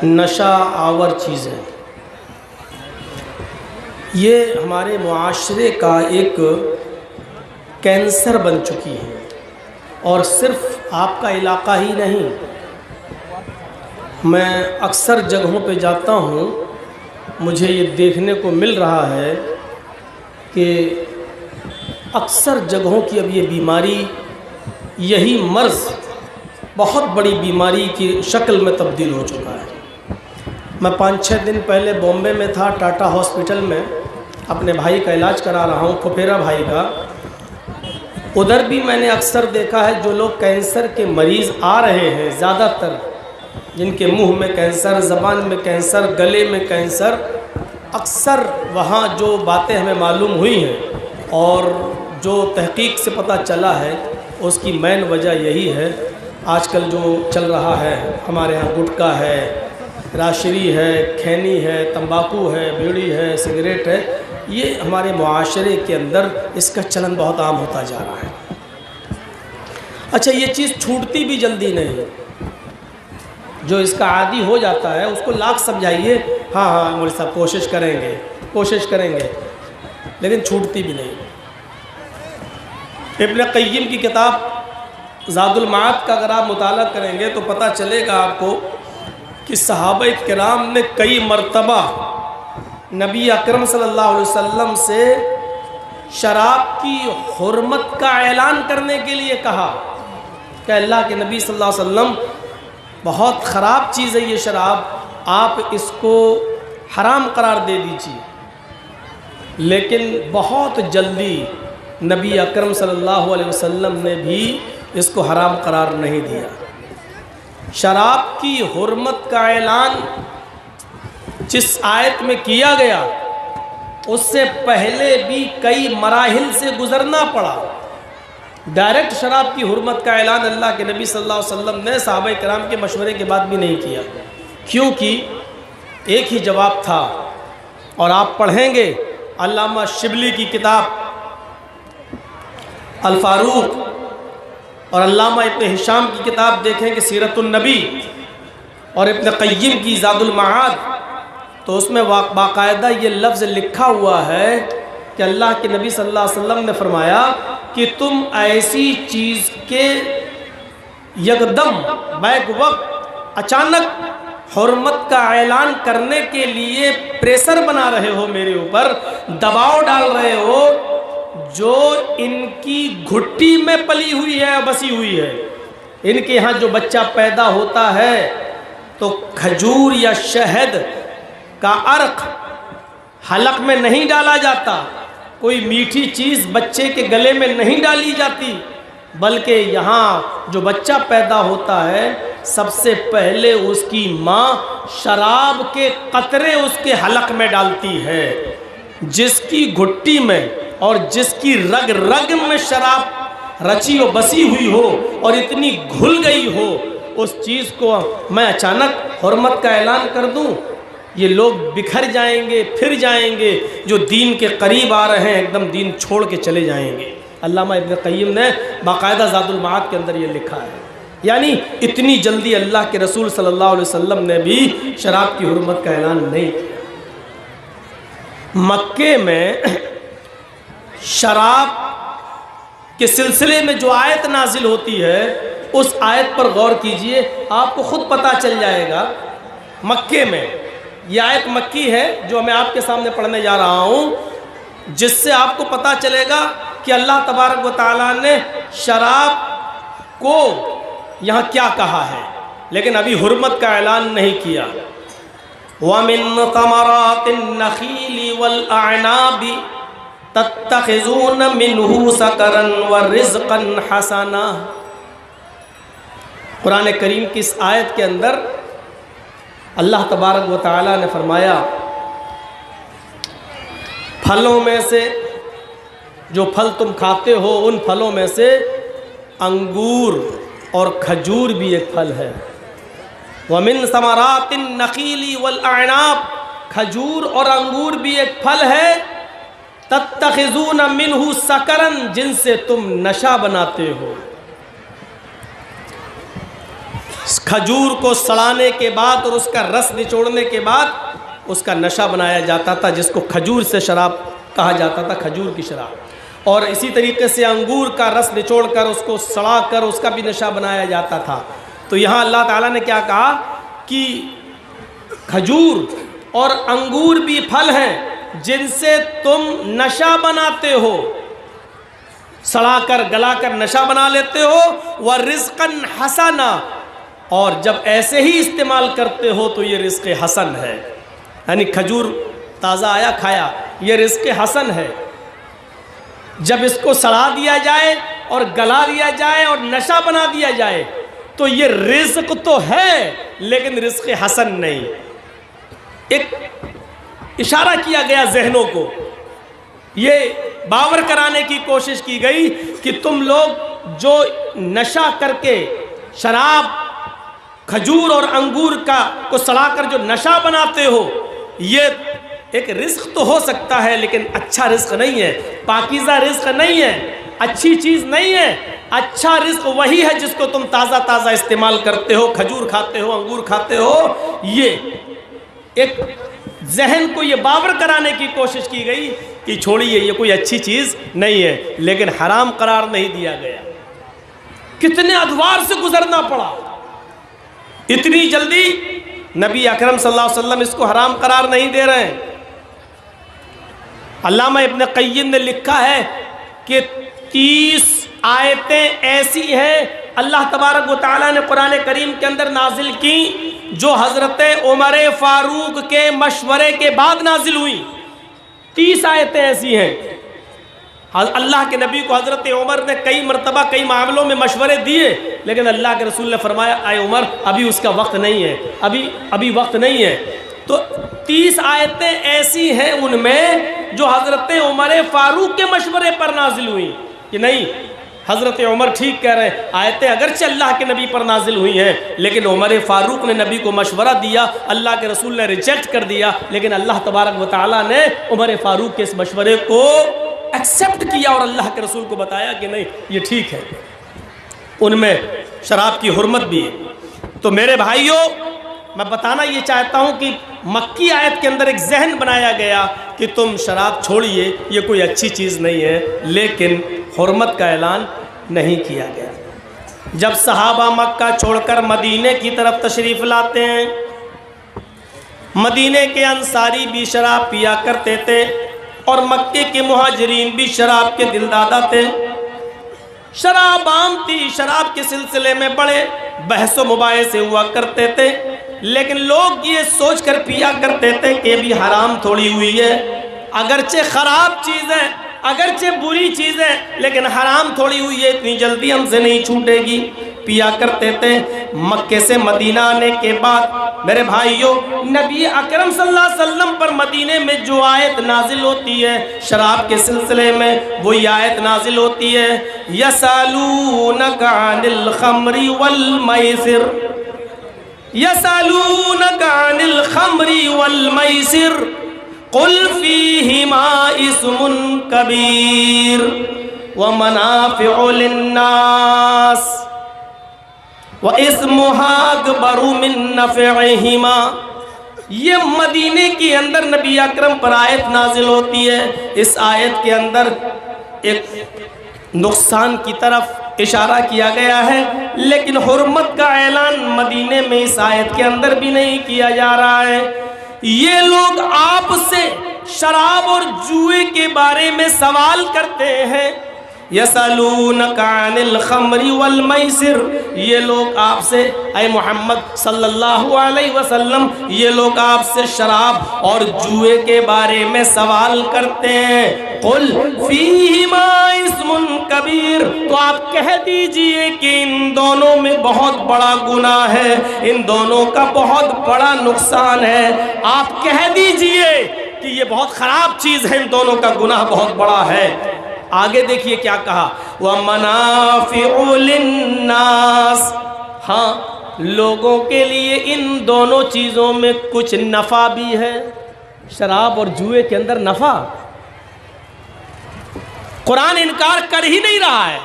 نشہ آور چیزیں یہ ہمارے معاشرے کا ایک کینسر بن چکی ہے، اور صرف آپ کا علاقہ ہی نہیں، میں اکثر جگہوں پہ جاتا ہوں، مجھے یہ دیکھنے کو مل رہا ہے کہ اکثر جگہوں کی اب یہ بیماری، یہی مرض بہت بڑی بیماری کی شکل میں تبدیل ہو چکا ہے۔ میں 5-6 دن پہلے بامبے میں تھا، ٹاٹا ہاسپٹل میں اپنے بھائی کا علاج کرا رہا ہوں، پھپھیرا بھائی کا۔ ادھر بھی میں نے اکثر دیکھا ہے جو لوگ کینسر کے مریض آ رہے ہیں، زیادہ تر جن کے منہ میں کینسر، زبان میں کینسر، گلے میں کینسر، اکثر وہاں جو باتیں ہمیں معلوم ہوئی ہیں اور جو تحقیق سے پتہ چلا ہے، اس کی مین وجہ یہی ہے، آج کل جو چل رہا ہے ہمارے ہاں، گٹکا ہے، راشری ہے، کھینی ہے، تمباکو ہے، بیڑی ہے، سگریٹ ہے، یہ ہمارے معاشرے کے اندر اس کا چلن بہت عام ہوتا جا رہا ہے۔ اچھا، یہ چیز چھوٹتی بھی جلدی نہیں، جو اس کا عادی ہو جاتا ہے اس کو لاکھ سمجھائیے، ہاں ہاں مولوی صاحب کوشش کریں گے، لیکن چھوٹتی بھی نہیں۔ ابن قیم کی کتاب زاد المعاد کا اگر آپ مطالعہ کریں گے تو پتہ چلے گا آپ کو کہ صحابہ کرام نے کئی مرتبہ نبی اکرم صلی اللہ علیہ وسلم سے شراب کی حرمت کا اعلان کرنے کے لیے کہا کہ اللہ کے نبی صلی اللہ علیہ وسلم، بہت خراب چیز ہے یہ شراب، آپ اس کو حرام قرار دے دیجیے۔ لیکن بہت جلدی نبی اکرم صلی اللہ علیہ وسلم نے بھی اس کو حرام قرار نہیں دیا۔ شراب کی حرمت کا اعلان جس آیت میں کیا گیا، اس سے پہلے بھی کئی مراحل سے گزرنا پڑا۔ ڈائریکٹ شراب کی حرمت کا اعلان اللہ کے نبی صلی اللہ علیہ وسلم نے صحابہ کرام کے مشورے کے بعد بھی نہیں کیا، کیونکہ ایک ہی جواب تھا، اور آپ پڑھیں گے علامہ شبلی کی کتاب الفاروق اور علامہ ابن ہشام کی کتاب دیکھیں کہ سیرت النبی، اور ابن قیم کی زاد المعاد، تو اس میں باقاعدہ یہ لفظ لکھا ہوا ہے کہ اللہ کے نبی صلی اللہ علیہ وسلم نے فرمایا کہ تم ایسی چیز کے یکدم بیک وقت اچانک حرمت کا اعلان کرنے کے لیے پریشر بنا رہے ہو، میرے اوپر دباؤ ڈال رہے ہو، جو ان کی گھٹی میں پلی ہوئی ہے، بسی ہوئی ہے۔ ان کے ہاں جو بچہ پیدا ہوتا ہے تو کھجور یا شہد کا عرق حلق میں نہیں ڈالا جاتا، کوئی میٹھی چیز بچے کے گلے میں نہیں ڈالی جاتی، بلکہ یہاں جو بچہ پیدا ہوتا ہے سب سے پہلے اس کی ماں شراب کے قطرے اس کے حلق میں ڈالتی ہے۔ جس کی گھٹی میں اور جس کی رگ رگ میں شراب رچی و بسی ہوئی ہو اور اتنی گھل گئی ہو، اس چیز کو میں اچانک حرمت کا اعلان کر دوں، یہ لوگ بکھر جائیں گے، پھر جائیں گے، جو دین کے قریب آ رہے ہیں ایک دم دین چھوڑ کے چلے جائیں گے۔ علامہ ابن قیم نے باقاعدہ زاد المعاد کے اندر یہ لکھا ہے، یعنی اتنی جلدی اللہ کے رسول صلی اللہ علیہ وسلم نے بھی شراب کی حرمت کا اعلان نہیں کیا۔ مکے میں شراب کے سلسلے میں جو آیت نازل ہوتی ہے، اس آیت پر غور کیجئے، آپ کو خود پتہ چل جائے گا۔ مکے میں یہ آیت مکی ہے جو میں آپ کے سامنے پڑھنے جا رہا ہوں، جس سے آپ کو پتہ چلے گا کہ اللہ تبارک و تعالیٰ نے شراب کو یہاں کیا کہا ہے، لیکن ابھی حرمت کا اعلان نہیں کیا۔ وَمِن ثَمَرَاتِ النَّخِيلِ وَالْأَعْنَابِ تَتَّخِذُونَ مِنْهُ سَكَرًا وَرِزْقًا حَسَنًا۔ قرآن کریم کی اس آیت کے اندر اللہ تبارک و تعالیٰ نے فرمایا، پھلوں میں سے جو پھل تم کھاتے ہو، ان پھلوں میں سے انگور اور کھجور بھی ایک پھل ہے۔ وَمِن ثَمَرَاتِ النَّخِيلِ وَالْأَعْنَابِ، کھجور اور انگور بھی ایک پھل ہے۔ تَتَّخِذُونَ مِنْهُ سَكَرًا، جن سے تم نشہ بناتے ہو۔ کھجور کو سڑانے کے بعد اور اس کا رس نچوڑنے کے بعد اس کا نشہ بنایا جاتا تھا، جس کو کھجور سے شراب کہا جاتا تھا، کھجور کی شراب۔ اور اسی طریقے سے انگور کا رس نچوڑ کر اس کو سڑا کر اس کا بھی نشہ بنایا جاتا تھا۔ تو یہاں اللہ تعالیٰ نے کیا کہا کہ کھجور اور انگور بھی پھل ہیں جن سے تم نشہ بناتے ہو، سڑا کر گلا کر نشہ بنا لیتے ہو، وَرِزْقًا حَسَنًا، اور جب ایسے ہی استعمال کرتے ہو تو یہ رزق حسن ہے۔ یعنی کھجور تازہ آیا کھایا، یہ رزق حسن ہے۔ جب اس کو سڑا دیا جائے اور گلا دیا جائے اور نشہ بنا دیا جائے تو یہ رزق تو ہے لیکن رزق حسن نہیں۔ ایک اشارہ کیا گیا ذہنوں کو، یہ باور کرانے کی کوشش کی گئی کہ تم لوگ جو نشہ کر کے شراب، کھجور اور انگور کو سڑا کر جو نشہ بناتے ہو، یہ ایک رزق تو ہو سکتا ہے لیکن اچھا رزق نہیں ہے، پاکیزہ رزق نہیں ہے، اچھی چیز نہیں ہے۔ اچھا رزق وہی ہے جس کو تم تازہ تازہ استعمال کرتے ہو، کھجور کھاتے ہو، انگور کھاتے ہو۔ یہ ایک ذہن کو یہ باور کرانے کی کوشش کی گئی کہ چھوڑیے، یہ کوئی اچھی چیز نہیں ہے، لیکن حرام قرار نہیں دیا گیا۔ کتنے ادوار سے گزرنا پڑا، اتنی جلدی نبی اکرم صلی اللہ علیہ وسلم اس کو حرام قرار نہیں دے رہے ہیں۔ علامہ ابن قیم نے لکھا ہے کہ 30 آیتیں ایسی ہیں اللہ تبارک و تعالیٰ نے قرآن کریم کے اندر نازل کی جو حضرت عمر فاروق کے مشورے کے بعد نازل ہوئی۔ 30 آیتیں ایسی ہیں۔ اللہ کے نبی کو حضرت عمر نے کئی مرتبہ کئی معاملوں میں مشورے دیے، لیکن اللہ کے رسول نے فرمایا اے عمر ابھی اس کا وقت نہیں ہے، ابھی وقت نہیں ہے۔ تو 30 آیتیں ایسی ہیں ان میں جو حضرت عمر فاروق کے مشورے پر نازل ہوئی کہ نہیں، حضرت عمر ٹھیک کہہ رہے ہیں، آیتیں اگرچہ اللہ کے نبی پر نازل ہوئی ہیں لیکن عمر فاروق نے نبی کو مشورہ دیا، اللہ کے رسول نے ریجیکٹ کر دیا، لیکن اللہ تبارک و تعالیٰ نے عمر فاروق کے اس مشورے کو ایکسیپٹ کیا اور اللہ کے رسول کو بتایا کہ نہیں یہ ٹھیک ہے، ان میں شراب کی حرمت بھی ہے۔ تو میرے بھائیوں، میں بتانا یہ چاہتا ہوں کہ مکی آیت کے اندر ایک ذہن بنایا گیا کہ تم شراب چھوڑیے، یہ کوئی اچھی چیز نہیں ہے، لیکن حرمت کا اعلان نہیں کیا گیا۔ جب صحابہ مکہ چھوڑ کر مدینے کی طرف تشریف لاتے ہیں، مدینے کے انصاری بھی شراب پیا کرتے تھے اور مکے کے مہاجرین بھی شراب کے دلدادہ تھے۔ شراب عام تھی، شراب کے سلسلے میں بڑے بحث و مباحثے ہوا کرتے تھے، لیکن لوگ یہ سوچ کر پیا کرتے تھے کہ بھی حرام تھوڑی ہوئی ہے، اگرچہ خراب چیز ہے، اگرچہ بری چیز ہے، لیکن حرام تھوڑی ہوئی ہے، اتنی جلدی ہم سے نہیں چھوٹے گی، پیا کرتے تھے۔ مکے سے مدینہ آنے کے بعد میرے بھائیوں، نبی اکرم صلی اللہ علیہ وسلم پر مدینے میں جو آیت نازل ہوتی ہے شراب کے سلسلے میں، وہی آیت نازل ہوتی ہے یسألونک عن الخمر والمیسر، یسألونک عن الخمر والمیسر قل فیہما اسم کبیر ومنافع للناس وَإِسْمُهَا أَكْبَرُ مِن نَّفْعِهِمَا۔ یہ مدینے کے اندر نبی اکرم پر آیت نازل ہوتی ہے، اس آیت کے اندر ایک نقصان کی طرف اشارہ کیا گیا ہے، لیکن حرمت کا اعلان مدینے میں اس آیت کے اندر بھی نہیں کیا جا رہا ہے۔ یہ لوگ آپ سے شراب اور جوئے کے بارے میں سوال کرتے ہیں، یسألونک عن الخمر والمیسر، یہ لوگ آپ سے اے محمد صلی اللہ علیہ وسلم، یہ لوگ آپ سے شراب اور جوئے کے بارے میں سوال کرتے ہیں، قل فیہما اسم کبیر، تو آپ کہہ دیجئے کہ ان دونوں میں بہت بڑا گناہ ہے، ان دونوں کا بہت بڑا نقصان ہے۔ آپ کہہ دیجئے کہ یہ بہت خراب چیز ہے، ان دونوں کا گناہ بہت بڑا ہے۔ آگے دیکھیے کیا کہا، وَمَنَافِعُ لِلنَّاسِ، ہاں لوگوں کے لیے ان دونوں چیزوں میں کچھ نفع بھی ہے۔ شراب اور جوئے کے اندر نفع، قرآن انکار کر ہی نہیں رہا ہے۔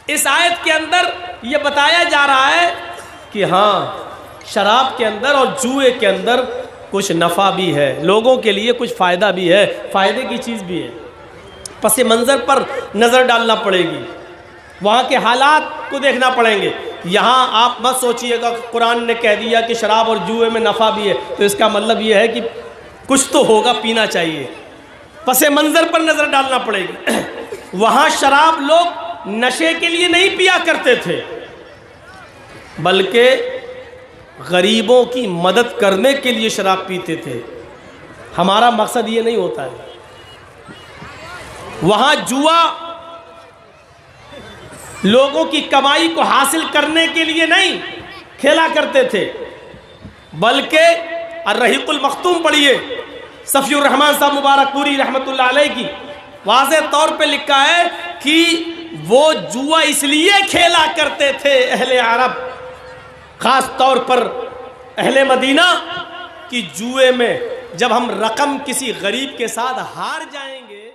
اس آیت کے اندر یہ بتایا جا رہا ہے کہ ہاں شراب کے اندر اور جوئے کے اندر کچھ نفع بھی ہے، لوگوں کے لیے کچھ فائدہ بھی ہے، فائدے کی چیز بھی ہے۔ پس منظر پر نظر ڈالنا پڑے گی، وہاں کے حالات کو دیکھنا پڑیں گے۔ یہاں آپ مت سوچئے گا قرآن نے کہہ دیا کہ شراب اور جوئے میں نفع بھی ہے تو اس کا مطلب یہ ہے کہ کچھ تو ہوگا، پینا چاہیے۔ پس منظر پر نظر ڈالنا پڑے گی۔ وہاں شراب لوگ نشے کے لیے نہیں پیا کرتے تھے، بلکہ غریبوں کی مدد کرنے کے لیے شراب پیتے تھے۔ ہمارا مقصد یہ نہیں ہوتا ہے۔ وہاں جوا لوگوں کی کمائی کو حاصل کرنے کے لیے نہیں کھیلا کرتے تھے، بلکہ الرحیق المختوم پڑھیے صفی الرحمن صاحب مبارک پوری رحمت اللہ علیہ کی، واضح طور پہ لکھا ہے کہ وہ جوا اس لیے کھیلا کرتے تھے اہل عرب، خاص طور پر اہل مدینہ، کہ جوئے میں جب ہم رقم کسی غریب کے ساتھ ہار جائیں گے